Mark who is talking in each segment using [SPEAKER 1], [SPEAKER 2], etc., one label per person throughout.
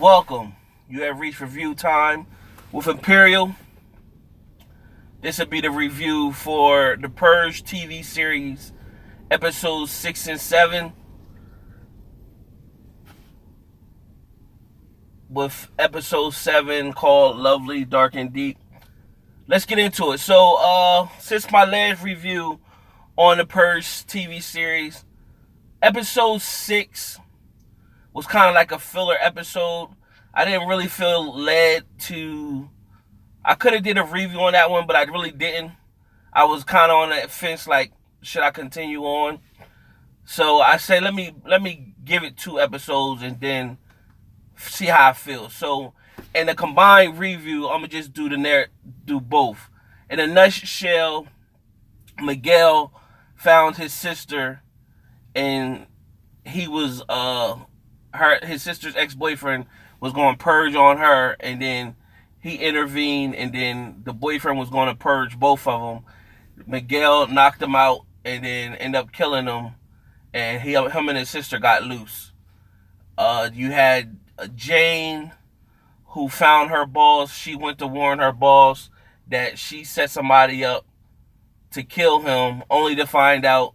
[SPEAKER 1] Welcome. You have reached review time with Imperial. This will be the review for the Purge TV series, episodes 6 and 7, with episode 7 called Lovely, Dark, and Deep. Let's get into it. So, since my last review on the Purge TV series, episode 6 was kind of like a filler episode. I didn't really feel led to... I could have did a review on that one, but I really didn't. I was kind of on that fence, like, should I continue on? So I said, let me give it 2 episodes and then see how I feel. So in the combined review, I'm gonna just do both. In a nutshell, Miguel found his sister, and he was his sister's ex-boyfriend was going to purge on her, and then he intervened, and then the boyfriend was going to purge both of them. Miguel knocked him out, and then ended up killing him, and him and his sister got loose. You had Jane, who found her boss. She went to warn her boss that she set somebody up to kill him, only to find out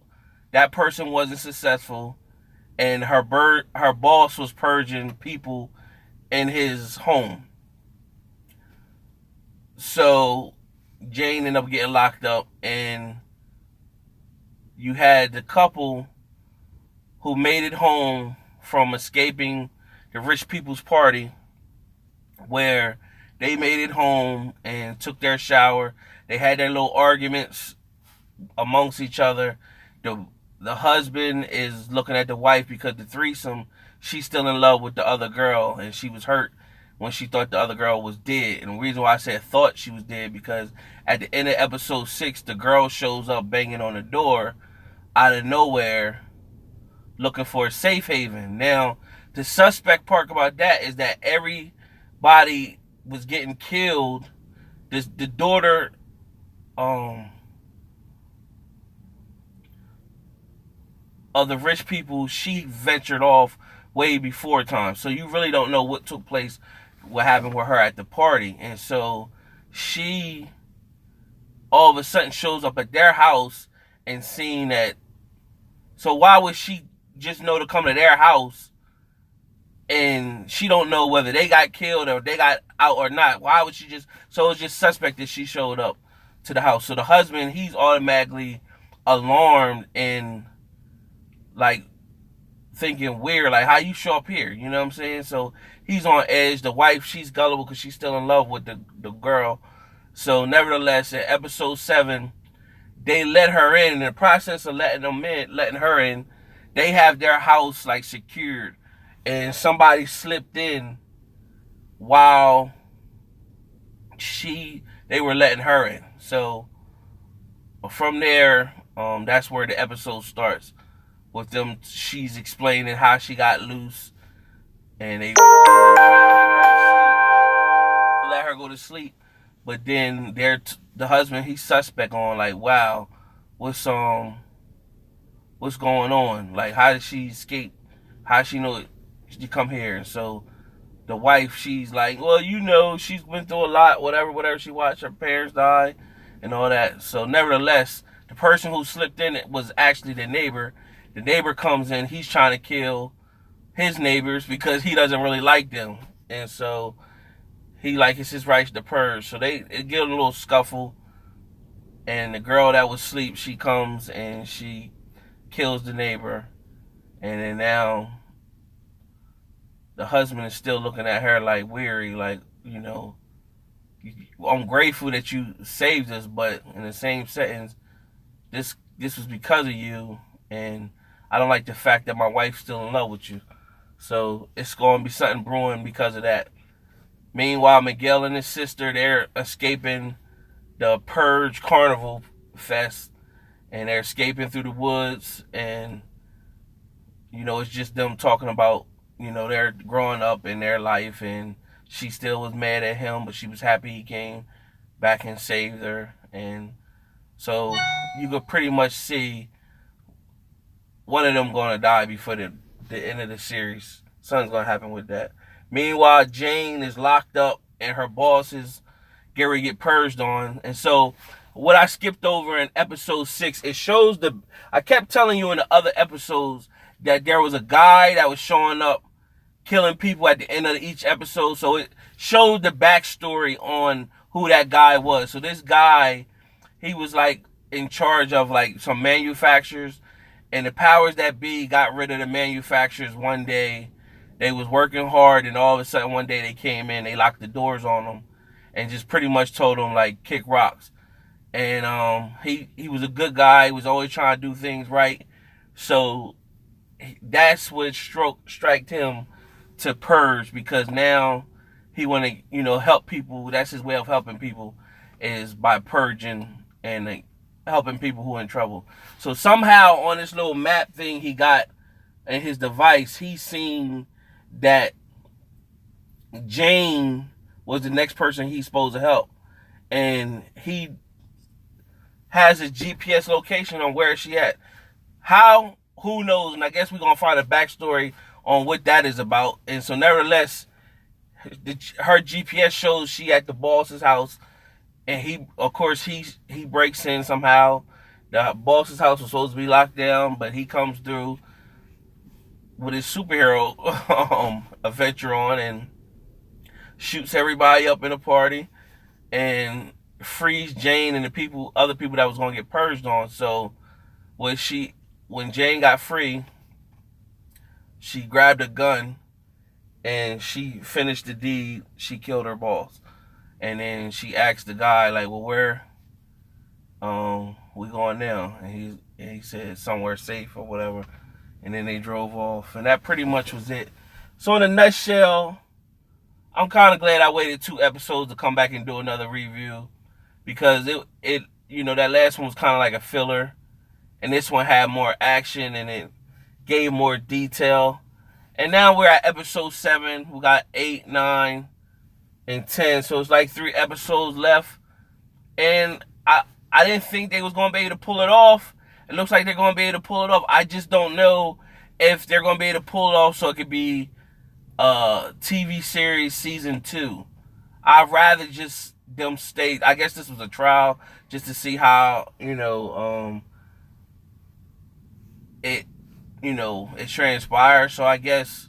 [SPEAKER 1] that person wasn't successful, and her boss was purging people in his home. So Jane ended up getting locked up, and you had the couple who made it home from escaping the rich people's party, where they made it home and took their shower. They had their little arguments amongst each other. The husband is looking at the wife because the threesome, she's still in love with the other girl, and she was hurt when she thought the other girl was dead. And the reason why I said thought she was dead, because at the end of episode 6, the girl shows up banging on the door out of nowhere looking for a safe haven. Now, the suspect part about that is that everybody was getting killed. The daughter of the rich people, she ventured off way before time. So you really don't know what took place, what happened with her at the party. And so she all of a sudden shows up at their house and seeing that. So why would she just know to come to their house, and she don't know whether they got killed or they got out or not? Why would she just... So it's just suspect that she showed up to the house. So the husband, he's automatically alarmed and like thinking weird, like, how you show up here? You know what I'm saying? So he's on edge. The wife, she's gullible because she's still in love with the girl. So nevertheless, in episode 7, they let her in. In the process of letting her in, they have their house like secured, and somebody slipped in while they were letting her in. So from there, that's where the episode starts, with them. She's explaining how she got loose, and they let her go to sleep. But then the husband, he's suspect on, like, wow, what's going on? Like, how did she escape? How did she know she come here? And so the wife, she's like, well, she's been through a lot, whatever she watched her parents die and all that. So nevertheless, the person who slipped in it was actually the neighbor. The neighbor comes in, he's trying to kill his neighbors because he doesn't really like them. And so it's his right to purge. So it get a little scuffle, and the girl that was asleep, she comes and she kills the neighbor. And then now the husband is still looking at her like weary, like, I'm grateful that you saved us, but in the same sentence, this was because of you, and I don't like the fact that my wife's still in love with you. So it's going to be something brewing because of that. Meanwhile, Miguel and his sister, they're escaping the Purge Carnival Fest, and they're escaping through the woods, and it's just them talking about, they're growing up in their life, and she still was mad at him, but she was happy he came back and saved her. And so you could pretty much see one of them going to die before the end of the series. Something's going to happen with that. Meanwhile, Jane is locked up and her boss is getting get purged on. And so what I skipped over in episode 6, it shows I kept telling you in the other episodes that there was a guy that was showing up killing people at the end of each episode. So it showed the backstory on who that guy was. So this guy, he was like in charge of like some manufacturers, and the powers that be got rid of the manufacturers one day. They was working hard, and all of a sudden one day they came in, they locked the doors on them, and just pretty much told them like kick rocks. And he was a good guy. He was always trying to do things right. So that's what striked him to purge, because now he want to help people. That's his way of helping people, is by purging and helping people who are in trouble. So somehow on this little map thing he got in his device, he seen that Jane was the next person he's supposed to help, and he has a GPS location on where she at. How? Who knows? And I guess we're gonna find a backstory on what that is about. And so, nevertheless, her GPS shows she at the boss's house, and he breaks in somehow. The boss's house was supposed to be locked down, but he comes through with his superhero adventure on and shoots everybody up in a party and frees Jane and the other people that was gonna get purged on. So when Jane got free, she grabbed a gun and she finished the deed. She killed her boss. And then she asked the guy, like, well, where we going now? And he said somewhere safe or whatever. And then they drove off. And that pretty much was it. So in a nutshell, I'm kind of glad I waited 2 episodes to come back and do another review, because it that last one was kind of like a filler, and this one had more action and it gave more detail. And now we're at episode 7. We got 8, 9, and 10. So it's like 3 episodes left. And I didn't think they was going to be able to pull it off. It looks like they're going to be able to pull it off. I just don't know if they're going to be able to pull it off so it could be TV series season 2. I'd rather just them stay. I guess this was a trial just to see how, it transpires. So I guess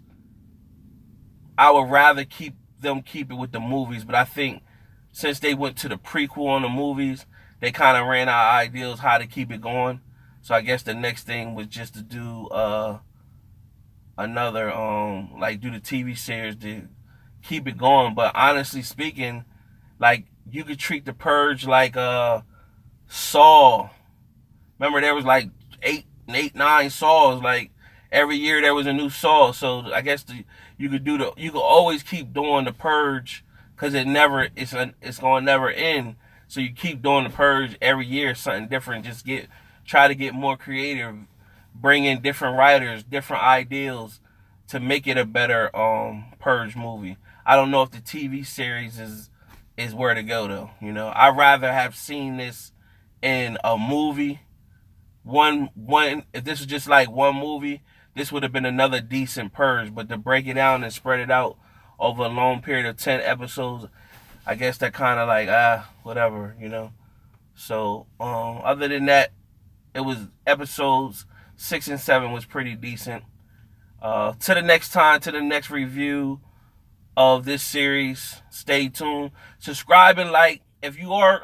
[SPEAKER 1] I would rather keep it with the movies. But I think since they went to the prequel on the movies, they kind of ran out of ideas how to keep it going. So I guess the next thing was just to do another do the TV series to keep it going. But honestly speaking, like, you could treat the Purge like Saw. Remember, there was like 8, 9 Saws. Like, every year there was a new Saw. So I guess you could always keep doing the Purge, because it's going to never end. So you keep doing the Purge every year, something different. Just try to get more creative, bring in different writers, different ideals to make it a better Purge movie. I don't know if the TV series is where to go though. I'd rather have seen this in a movie. If this was just like one movie, this would have been another decent Purge. But to break it down and spread it out over a long period of 10 episodes, I guess that kind of like whatever. So other than that, it was episodes 6 and 7 was pretty decent. To the next review of this series, stay tuned. Subscribe and like. If you are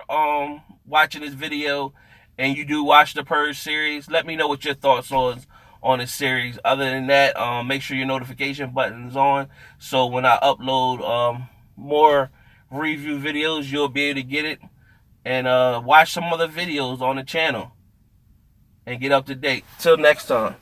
[SPEAKER 1] watching this video and you do watch the Purge series, let me know what your thoughts on this series. Other than that, make sure your notification button is on, so when I upload more review videos, you'll be able to get it. And watch some other videos on the channel and get up to date. Till next time.